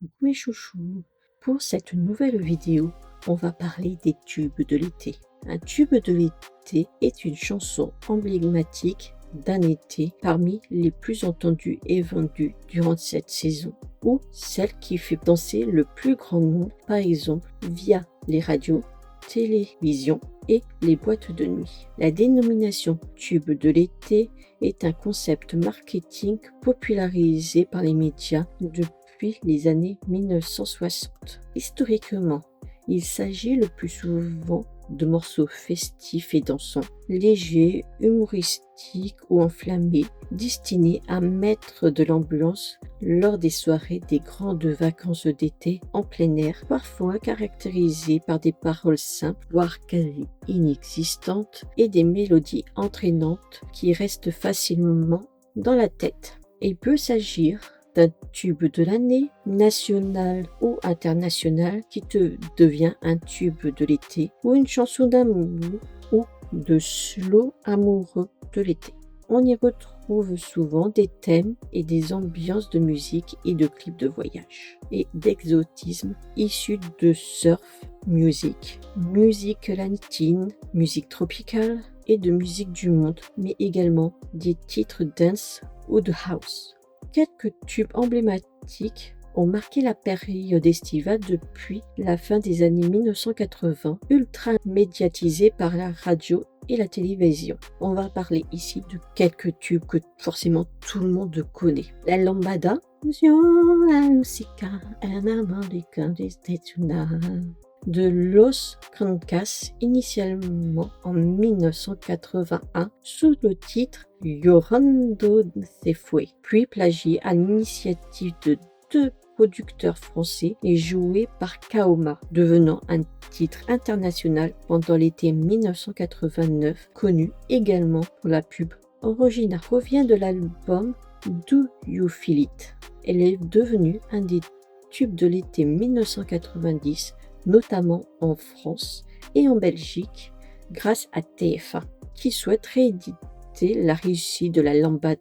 Donc, mes chouchous, pour cette nouvelle vidéo, on va parler des tubes de l'été. Un tube de l'été est une chanson emblématique d'un été parmi les plus entendues et vendues durant cette saison, ou celle qui fait danser le plus grand nombre, par exemple via les radios, télévision et les boîtes de nuit. La dénomination tube de l'été est un concept marketing popularisé par les médias depuis les années 1960. Historiquement, il s'agit le plus souvent de morceaux festifs et dansants, légers, humoristiques ou enflammés, destinés à mettre de l'ambiance lors des soirées des grandes vacances d'été en plein air, parfois caractérisées par des paroles simples, voire quasi inexistantes, et des mélodies entraînantes qui restent facilement dans la tête. Il peut s'agir d'un tube de l'année, national ou international, qui te devient un tube de l'été, ou une chanson d'amour ou de slow amoureux de l'été. On y retrouve souvent des thèmes et des ambiances de musique et de clips de voyage et d'exotisme issus de surf music, musique latine, musique tropicale et de musique du monde, mais également des titres dance ou de house. Quelques tubes emblématiques ont marqué la période estivale depuis la fin des années 1980, ultra médiatisés par la radio et la télévision. On va parler ici de quelques tubes que forcément tout le monde connaît. La lambada, la música en América de Los Cancas, initialement en 1981 sous le titre Llorando se fue, puis plagié à l'initiative de deux producteurs français et joué par Kaoma, devenant un titre international pendant l'été 1989, connu également pour la pub originale. Revient de l'album Do You Feel It. Elle est devenue un des tubes de l'été 1990, notamment en France et en Belgique, grâce à TF1, qui souhaite rééditer la réussite de la lambada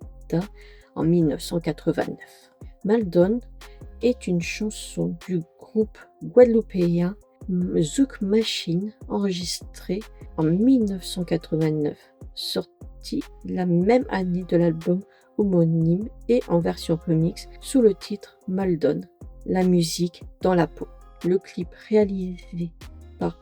en 1989. Maldon est une chanson du groupe guadeloupéen Zouk Machine, enregistrée en 1989, sortie la même année de l'album homonyme et en version remix sous le titre Maldon, la musique dans la peau. Le clip réalisé par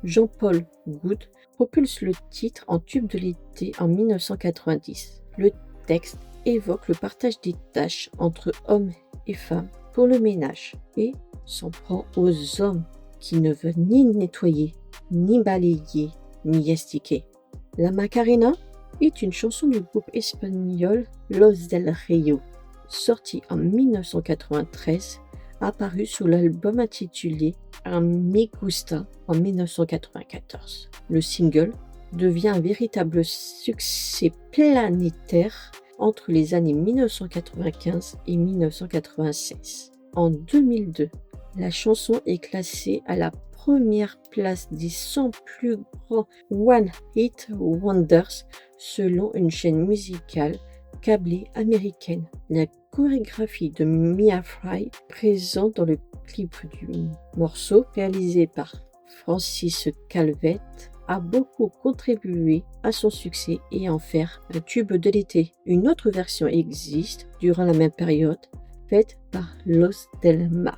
Jean-Paul Goud propulse le titre en tube de l'été en 1990. Le texte évoque le partage des tâches entre hommes et femmes pour le ménage et s'en prend aux hommes qui ne veulent ni nettoyer, ni balayer, ni estiquer. La Macarena est une chanson du groupe espagnol Los del Rio, sortie en 1993, apparue sous l'album intitulé A Me Gusta en 1994. Le single devient un véritable succès planétaire entre les années 1995 et 1996. En 2002, la chanson est classée à la première place des 100 plus grands One Hit Wonders selon une chaîne musicale câblée américaine. La chorégraphie de Mia Fry, présente dans le clip du morceau réalisé par Francis Calvette, a beaucoup contribué à son succès et en faire un tube de l'été. Une autre version existe durant la même période, faite par Los del Mar.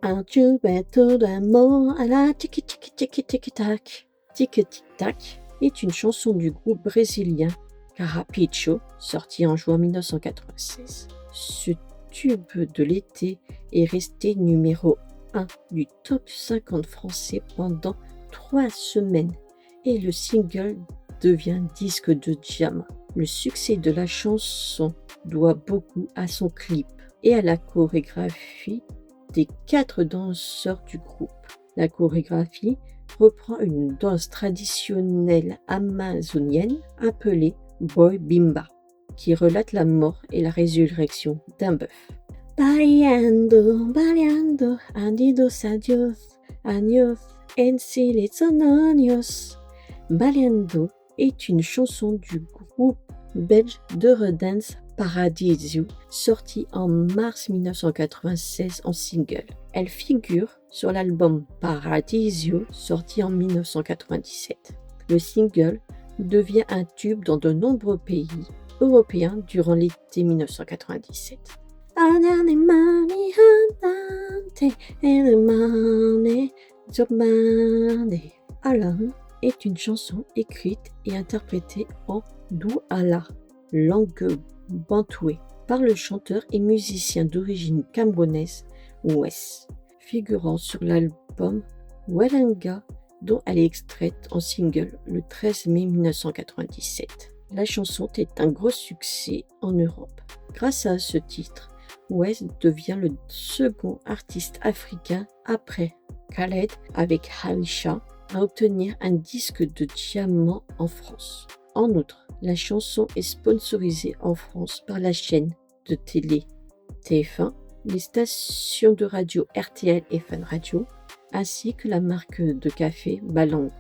Un tubetto d'amour à la tiki tiki tiki tiki tac. Tiki tiki tac est une chanson du groupe brésilien Carrapicho, sortie en juin 1996. Ce tube de l'été est resté numéro 1 du top 50 français pendant 3 semaines et le single devient disque de diamant. Le succès de la chanson doit beaucoup à son clip et à la chorégraphie des 4 danseurs du groupe. La chorégraphie reprend une danse traditionnelle amazonienne appelée Boy Bimba, qui relate la mort et la résurrection d'un bœuf. Baleando, baleando, andidos adios, años, en silencio años. Baleando est une chanson du groupe belge d'Eurodance Paradiso, sorti en mars 1996 en single. Elle figure sur l'album Paradiso, sorti en 1997. Le single devient un tube dans de nombreux pays européens durant l'été 1997. Alan est une chanson écrite et interprétée en douala, langue bantouée, par le chanteur et musicien d'origine camerounaise Wes, figurant sur l'album Welenga, dont elle est extraite en single le 13 mai 1997. La chanson est un gros succès en Europe. Grâce à ce titre, Wes devient le second artiste africain après Khaled avec Aisha à obtenir un disque de diamant en France. En outre, la chanson est sponsorisée en France par la chaîne de télé TF1, les stations de radio RTL et Fun Radio, ainsi que la marque de café Balango.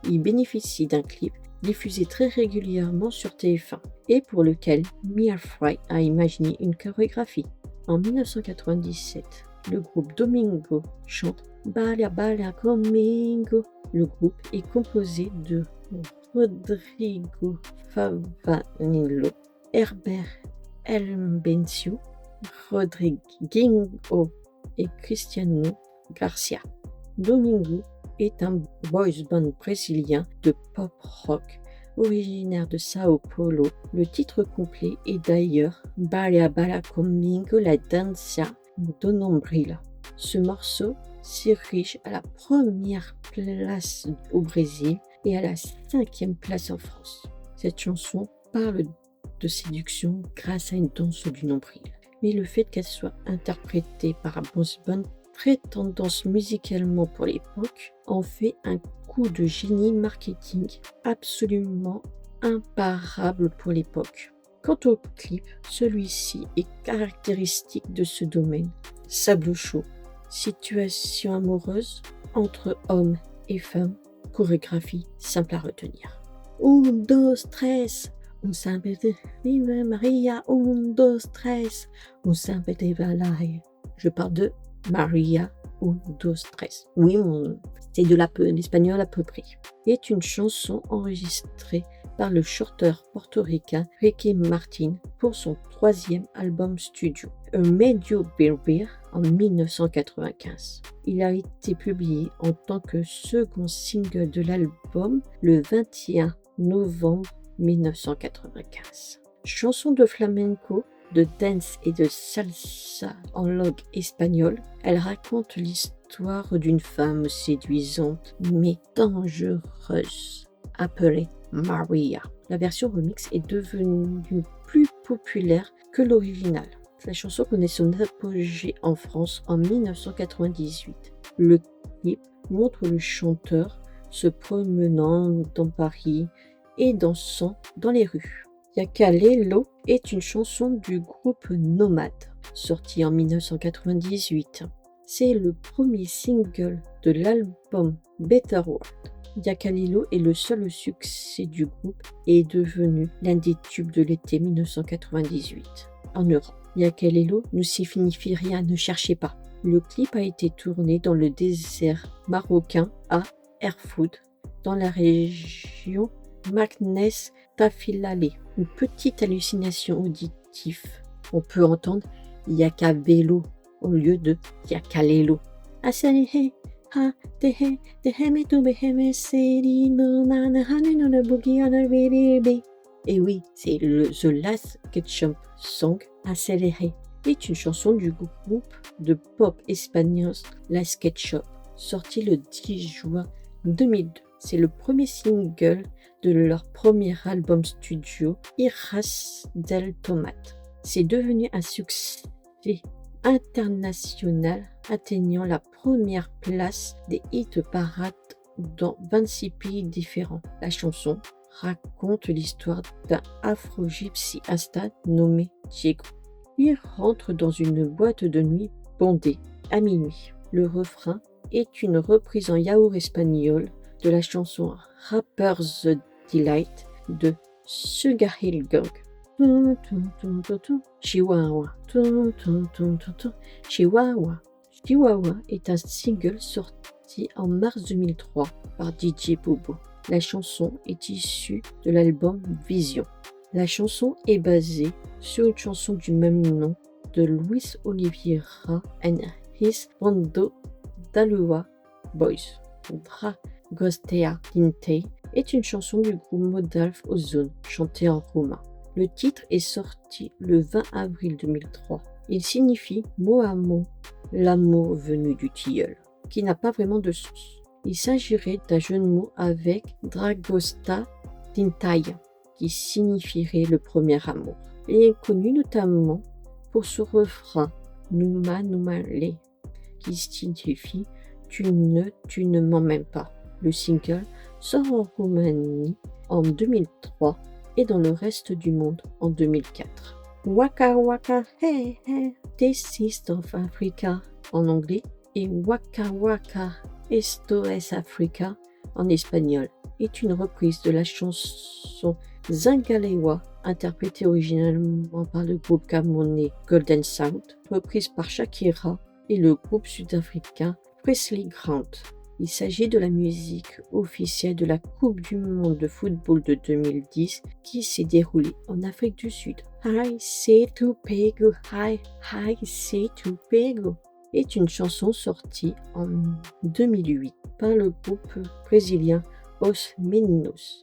Il bénéficie d'un clip diffusé très régulièrement sur TF1 et pour lequel Mia Fry a imaginé une chorégraphie. En 1997, le groupe Domingo chante Baila Baila Conmigo. Le groupe est composé de Rodrigo Favanello, Herbert Elbencio, Rodriguinho et Cristiano Garcia. Domingo est un boys band brésilien de pop rock originaire de Sao Paulo. Le titre complet est d'ailleurs Baila Baila Conmigo la danza do nombril. Ce morceau s'érige à la première place au Brésil et à la 5e place en France. Cette chanson parle de séduction grâce à une danse du nombril. Mais le fait qu'elle soit interprétée par un boys band très tendance musicalement pour l'époque en fait un coup de génie marketing absolument imparable pour l'époque. Quant au clip, celui-ci est caractéristique de ce domaine. Sable chaud, situation amoureuse entre hommes et femmes, chorégraphie simple à retenir. Un, dos, tres, un simple de Vive Maria, un, dos, tres, un simple de Valai. Je parle de Maria, un, dos, tres. Oui, c'est de l'espagnol à peu près. Est une chanson enregistrée par le chanteur portoricain Ricky Martin pour son 3e album studio, A Medio Berbere, en 1995. Il a été publié en tant que second single de l'album le 21 novembre 1995. Chanson de flamenco, de dance et de salsa en langue espagnole, elle raconte l'histoire d'une femme séduisante mais dangereuse, appelée Maria. La version remix est devenue plus populaire que l'original. La chanson connaît son apogée en France en 1998. Le clip montre le chanteur se promenant dans Paris et dansant dans les rues. Yakalelo est une chanson du groupe Nomad, sortie en 1998. C'est le premier single de l'album Better World. Yakalelo est le seul succès du groupe et est devenu l'un des tubes de l'été 1998 en Europe. Yakalelo ne signifie rien, ne cherchez pas. Le clip a été tourné dans le désert marocain à Erfoud, dans la région Maknes Tafilale. Une petite hallucination auditive. On peut entendre Yakavelo au lieu de Yakalelo. Asalihe ha dehe deheme tu beheme seri no nana hane no boogie on a baby. Et oui, c'est le The Last Ketchup Song Accéléré est une chanson du groupe de pop espagnol Las Ketchup, sorti le 10 juin 2002. C'est le premier single de leur premier album studio, Iras del Tomate. C'est devenu un succès international, atteignant la première place des hit parades dans 26 pays différents. La chanson raconte l'histoire d'un afro-gypsy insta nommé Diego. Il rentre dans une boîte de nuit bondée à minuit. Le refrain est une reprise en yaourt espagnol de la chanson Rapper's Delight de Sugar Hill Gang. Chihuahua. Chihuahua. Chihuahua est un single sorti en mars 2003 par DJ Bobo. La chanson est issue de l'album Vision. La chanson est basée sur une chanson du même nom de Luis Oliveira and his Bando d'Alua Boys. Dragostea Dinte est une chanson du groupe Modalf Ozone, chantée en roumain. Le titre est sorti le 20 avril 2003. Il signifie mot à mot l'amour venu du tilleul, qui n'a pas vraiment de sens. Il s'agirait d'un jeu de mots avec Dragosta Dintaia, qui signifierait le premier amour. Il est connu notamment pour ce refrain Numa Numa Le, qui signifie tu ne m'emmènes pas. Le single sort en Roumanie en 2003 et dans le reste du monde en 2004. Waka Waka Hey Hey, This is of Africa en anglais et Waka Waka Esto es Africa en espagnol est une reprise de la chanson Zingalewa, interprétée originalement par le groupe camerounais Golden Sound, reprise par Shakira et le groupe sud-africain Presley Grant. Il s'agit de la musique officielle de la Coupe du monde de football de 2010 qui s'est déroulée en Afrique du Sud. I say to Pego, I say to Pego est une chanson sortie en 2008 par le groupe brésilien Os Meninos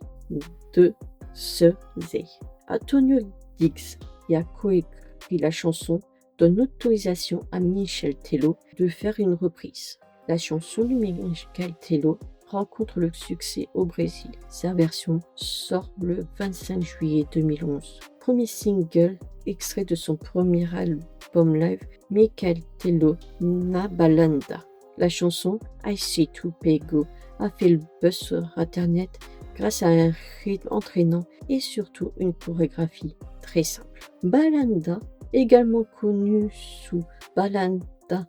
de Zé. Antonio Dix y a coécrit la chanson, donne autorisation à Michel Tello de faire une reprise. La chanson du Michel Tello rencontre le succès au Brésil. Sa version sort le 25 juillet 2011. Premier single extrait de son premier album live, Michel Tello Na Balanda. La chanson I See To Pego a fait le buzz sur Internet grâce à un rythme entraînant et surtout une chorégraphie très simple. Balanda, également connue sous Balanda,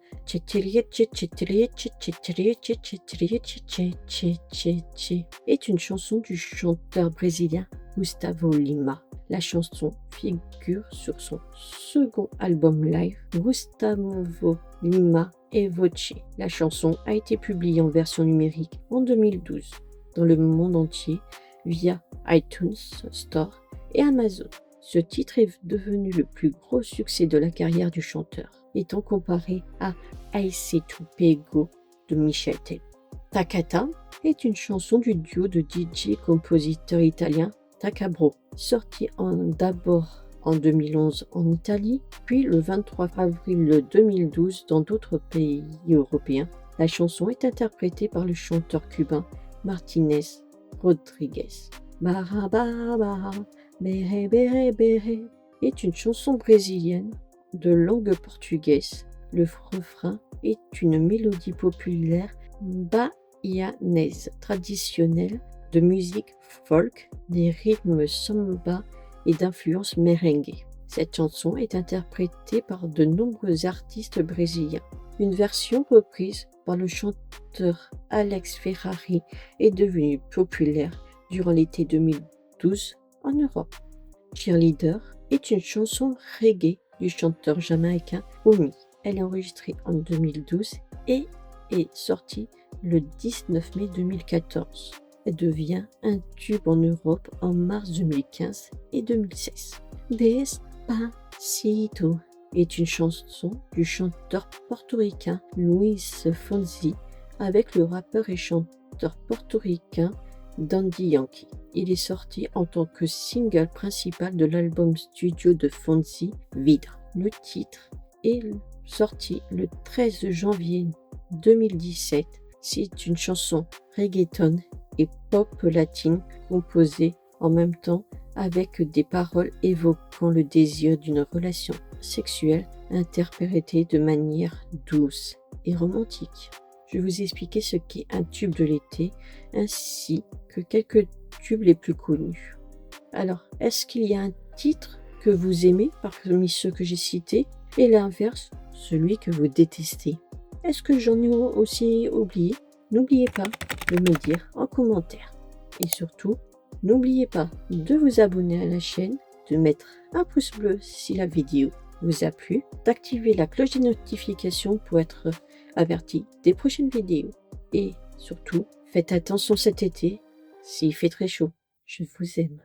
est une chanson du chanteur brésilien Gustavo Lima. La chanson figure sur son second album live, Gustavo Lima et Voce. La chanson a été publiée en version numérique en 2012 dans le monde entier via iTunes Store et Amazon. Ce titre est devenu le plus gros succès de la carrière du chanteur, étant comparé à I Say To Pego de Michel Tello. Takata est une chanson du duo de DJ compositeur italien Takabro, sortie d'abord en 2011 en Italie, puis le 23 avril 2012 dans d'autres pays européens. La chanson est interprétée par le chanteur cubain Martinez Rodriguez. Bara bara bara, bere bere bere est une chanson brésilienne de langue portugaise. Le refrain est une mélodie populaire baianaise traditionnelle de musique folk, des rythmes samba et d'influence merengue. Cette chanson est interprétée par de nombreux artistes brésiliens. Une version reprise par le chanteur Alex Ferrari est devenue populaire durant l'été 2012 en Europe. Cheerleader est une chanson reggae du chanteur jamaïcain Omi. Elle est enregistrée en 2012 et est sortie le 19 mai 2014. Elle devient un tube en Europe en mars 2015 et 2016. Despacito est une chanson du chanteur portoricain Luis Fonsi avec le rappeur et chanteur portoricain Daddy Yankee. Il est sorti en tant que single principal de l'album studio de Fonsi, Vida. Le titre est sorti le 13 janvier 2017. C'est une chanson reggaeton et pop latine composée en même temps avec des paroles évoquant le désir d'une relation sexuelle interprétée de manière douce et romantique. Je vais vous expliquer ce qu'est un tube de l'été ainsi que quelques tubes les plus connus. Alors, est-ce qu'il y a un titre que vous aimez parmi ceux que j'ai cités et l'inverse, celui que vous détestez? Est-ce que j'en ai aussi oublié? N'oubliez pas de me dire en commentaire. Et surtout, n'oubliez pas de vous abonner à la chaîne, de mettre un pouce bleu si la vidéo vous a plu, d'activer la cloche des notifications pour être averti des prochaines vidéos. Et surtout, faites attention cet été s'il fait très chaud. Je vous aime.